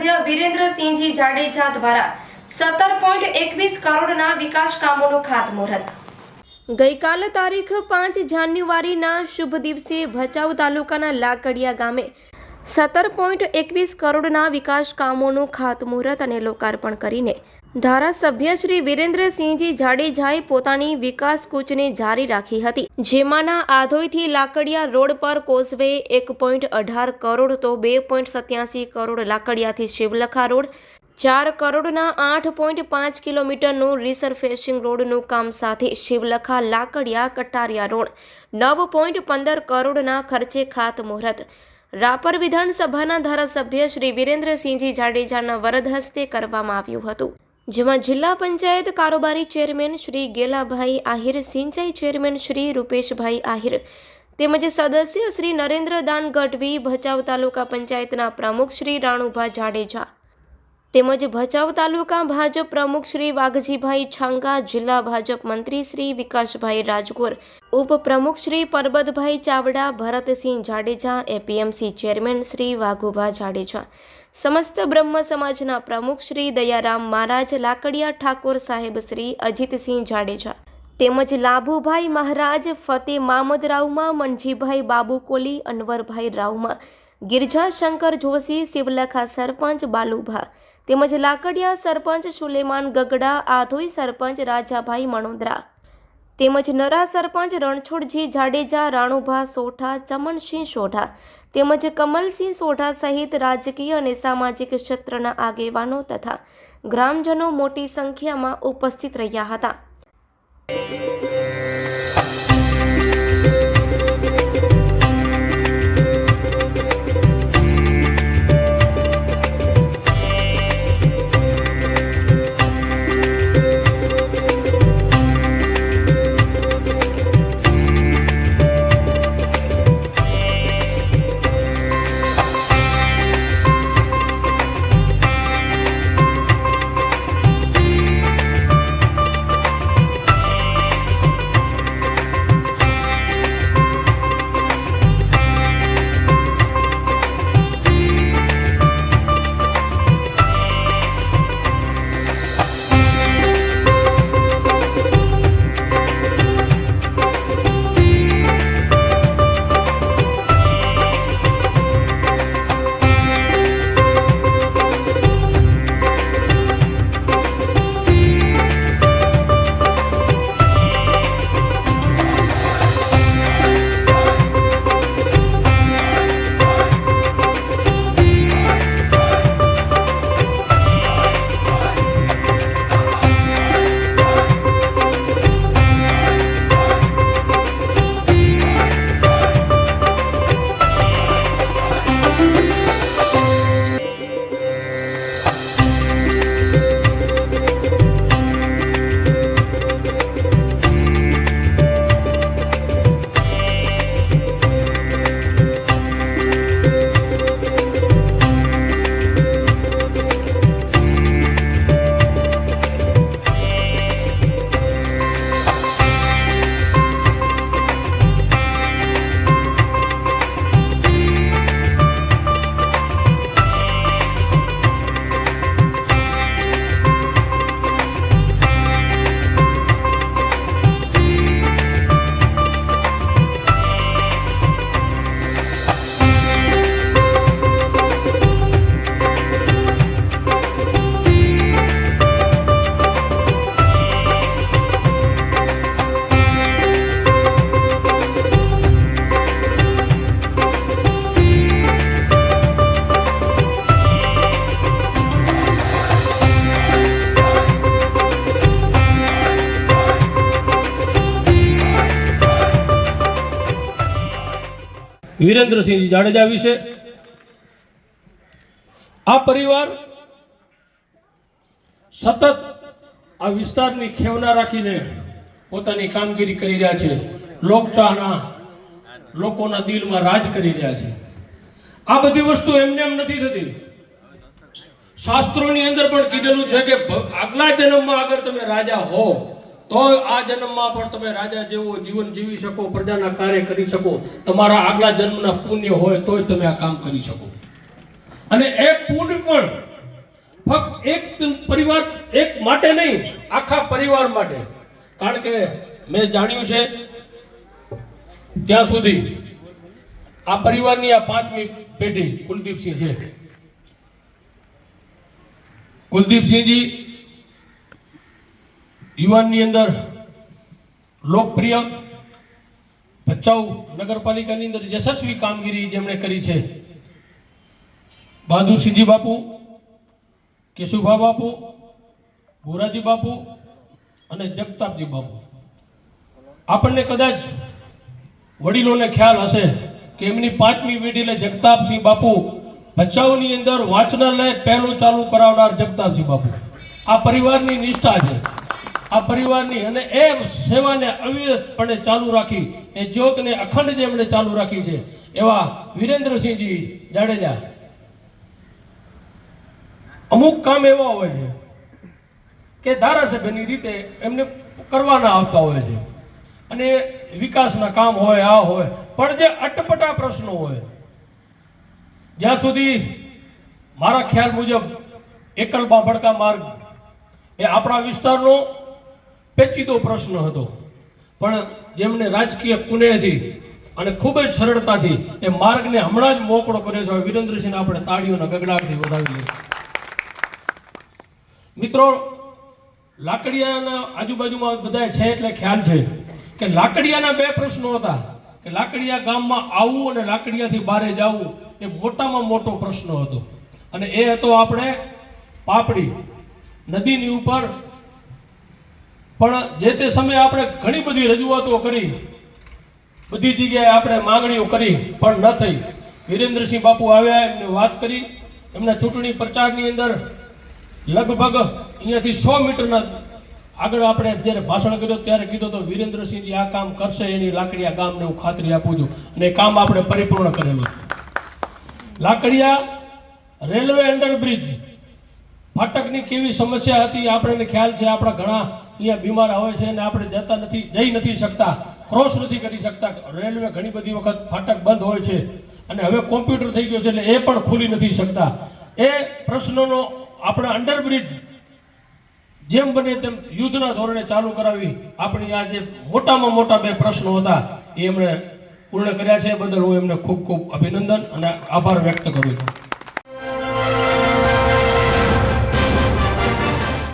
ધારાસભ્ય વિરેન્દ્રસિંહજી જાડેજા દ્વારા 17.21 કરોડના વિકાસ કામોનું ખાતમુહૂર્ત। ગઈકાલે તારીખ 5 જાન્યુઆરીના શુભ દિવસે ભચાઉ તાલુકાના લાકડિયા ગામે 17.21 કરોડના વિકાસ કામોનું ખાતમુહૂર્ત અને લોકાર્પણ કરીને ધારાસભ્ય શ્રી વિરેન્દ્રસિંહજી જાડેજાએ પોતાની વિકાસ કૂચને જારી રાખી હતી, જેમાંના આધોઈથી લાકડિયા રોડ પર કોઝવે 1.18 કરોડ તો 2.87 કરોડ, લાકડિયાથી શિવલખા રોડ 4 કરોડના 8.5 કિલોમીટરનું રિસરફેસિંગ રોડનું કામ સાથે શિવલખા લાકડિયા કટારિયા રોડ 9.15 કરોડના ખર્ચે ખાતમુહૂર્ત રાપર વિધાનસભાના ધારાસભ્ય શ્રી વિરેન્દ્રસિંહજી જાડેજાના વરદ હસ્તે કરવામાં આવ્યું હતું, જેમાં જિલ્લા પંચાયત કારોબારી ચેરમેન શ્રી ગેલાભાઈ આહિર, સિંચાઈ ચેરમેન શ્રી રૂપેશભાઈ આહિર તેમજ સદસ્ય શ્રી નરેન્દ્રદાન ગઢવી, ભચાઉ તાલુકા પંચાયતના પ્રમુખ શ્રી રાણુભા જાડેજા તેમજ ભચાઉ તાલુકા ભાજપ પ્રમુખ શ્રી વાઘજીભાઈ છાંગા, જિલ્લા ભાજપ મંત્રી શ્રી વિકાસભાઈ રાજગોર, ઉપપ્રમુખ શ્રી પરબતભાઈ ચાવડા, ભરતસિંહ જાડેજા, એપીએમસી ચેરમેન શ્રી વાઘુભા જાડેજા, સમસ્ત બ્રહ્મ સમાજના પ્રમુખ શ્રી દયારામ મહારાજ, લાકડિયા ઠાકોર સાહેબ શ્રી અજીતસિંહ જાડેજા તેમજ લાભુભાઈ મહારાજ, ફતેહ મામદ રાવમા, મનજીભાઈ બાબુ કોલી, અનવરભાઈ રાવમા, ગિરજાશંકર જોશી, શિવલખા સરપંચ બાલુભા તેમજ લાકડિયા સરપંચ સુલેમાન ગગડા, આધોઈ સરપંચ રાજાભાઈ મણોદરા તેમજ નરા સરપંચ રણછોડજી જાડેજા, રાણુભા સોઢા, ચમનસિંહ સોઢા તેમજ કમલસિંહ સોઢા સહિત રાજકીય અને સામાજિક ક્ષેત્રના આગેવાનો તથા ગ્રામજનો મોટી સંખ્યામાં ઉપસ્થિત રહ્યા હતા। વિરેન્દ્રસિંહજી જાડેજા વિશે આ પરિવાર સતત આ વિસ્તારની ખેવના રાખીને પોતાની કામગીરી કરી રહ્યા છે, લોકચાહના લોકોના દિલમાં રાજ કરી રહ્યા છે। આ બધી વસ્તુ એમને એમ નથી થતી। શાસ્ત્રોની અંદર પણ કીધેલું છે કે આગલા જન્મમાં અગર તમે રાજા હો તો આ જન્મમાં પણ તમે રાજા જેવો જીવન જીવી શકો, પ્રજાના કાર્ય કરી શકો, તમારા આગલા જન્મના પુણ્ય હોય તો તમે આ કામ કરી શકો। અને એ પુણ્ય પણ ફક્ત એક પરિવાર એક માટે નહીં, આખા પરિવાર માટે. કારણ કે મેં જાણ્યું છે ત્યાં સુધી આ પરિવારની આ 5મી પેઢી કુલદીપસિંહ છે. કુલદીપસિંહજી યુવાનની અંદર લોકપ્રિય ભચાઉ નગરપાલિકાની અંદર યશસ્વી કામગીરી જેમણે કરી છે. બહાદુરસિંહજી બાપુ, કેશુભા બાપુ, ભોરાજી બાપુ અને જગતાપજી બાપુ. આપણને કદાચ વડીલોને ખ્યાલ હશે કે એમની 5મી પેઢી એટલે જગતાપસિંહ બાપુ ભચાઉની અંદર વાંચનાલય પહેલું ચાલુ કરાવનાર જગતાપસિંહ બાપુ. આ પરિવારની નિષ્ઠા છે, આ પરિવારની, અને એ સેવાને અવિરતપણે ચાલુ રાખી, એ જ્યોતને અખંડ જેમણે ચાલુ રાખી છે એવા વિરેન્દ્રસિંહજી જાડેજા. અમુક કામ એવા હોય છે કે ધારાસભ્યની રીતે એમને કરવાના આવતા હોય છે, અને વિકાસના કામ હોય, આ હોય, પણ જે અટપટા પ્રશ્નો હોય, જ્યાં સુધી મારા ખ્યાલ મુજબ એકલ બાંભડકા માર્ગ એ આપણા વિસ્તારનો પેચીદો પ્રશ્ન હતો, પણ જેમણે રાજકીય કુનેહથી અને ખૂબ જ સરળતાથી એ માર્ગને હમણાં જ મોકળો કર્યો છે. વિરેન્દ્રસિંહને આપણે તાળીઓના ગગડાટથી વધાવી લઈએ. મિત્રો, લાકડિયાના આજુબાજુમાં બધા છે એટલે ખ્યાલ છે કે લાકડિયાના 2 પ્રશ્નો હતા કે લાકડિયા ગામમાં આવવું અને લાકડિયાથી બહાર જવું એ મોટામાં મોટો પ્રશ્ન હતો. અને એ હતો આપણે પાપડી નદીની ઉપર. પણ જે તે સમયે આપણે ઘણી બધી રજૂઆતો કરી, બધી જગ્યાએ આપણે માંગણીઓ કરી, પણ ન થઈ. વિરેન્દ્રસિંહ બાપુ આવ્યા, એમને વાત કરી. એમના ચૂંટણી પ્રચારની અંદર લગભગ અહીંયાથી 100 મીટરના આગળ આપણે જ્યારે ભાષણ કર્યું ત્યારે કીધું તો વિરેન્દ્રસિંહજી આ કામ કરશે, એની લાકડિયા ગામને હું ખાતરી આપું છું, અને એ કામ આપણે પરિપૂર્ણ કરેલું છે. લાકડિયા રેલવે અંડરબ્રિજ ફાટકની કેવી સમસ્યા હતી આપણને ખ્યાલ છે. આપણા ઘણા અહીંયા બીમાર હોય છે અને આપણે જઈ નથી શકતા, ક્રોસ નથી કરી શકતા. રેલવે ઘણી બધી વખત ફાટક બંધ હોય છે, અને હવે કોમ્પ્યુટર થઈ ગયો છે એટલે એ પણ ખુલી નથી શકતા. એ પ્રશ્નોનો આપણે અંડરબ્રિજ જેમ બને તેમ યુદ્ધના ધોરણે ચાલુ કરાવી આપણી આ જે મોટામાં મોટા 2 પ્રશ્નો હતા એ એમણે પૂર્ણ કર્યા છે. એ બદલ હું એમને ખૂબ ખૂબ અભિનંદન અને આભાર વ્યક્ત કરું છું.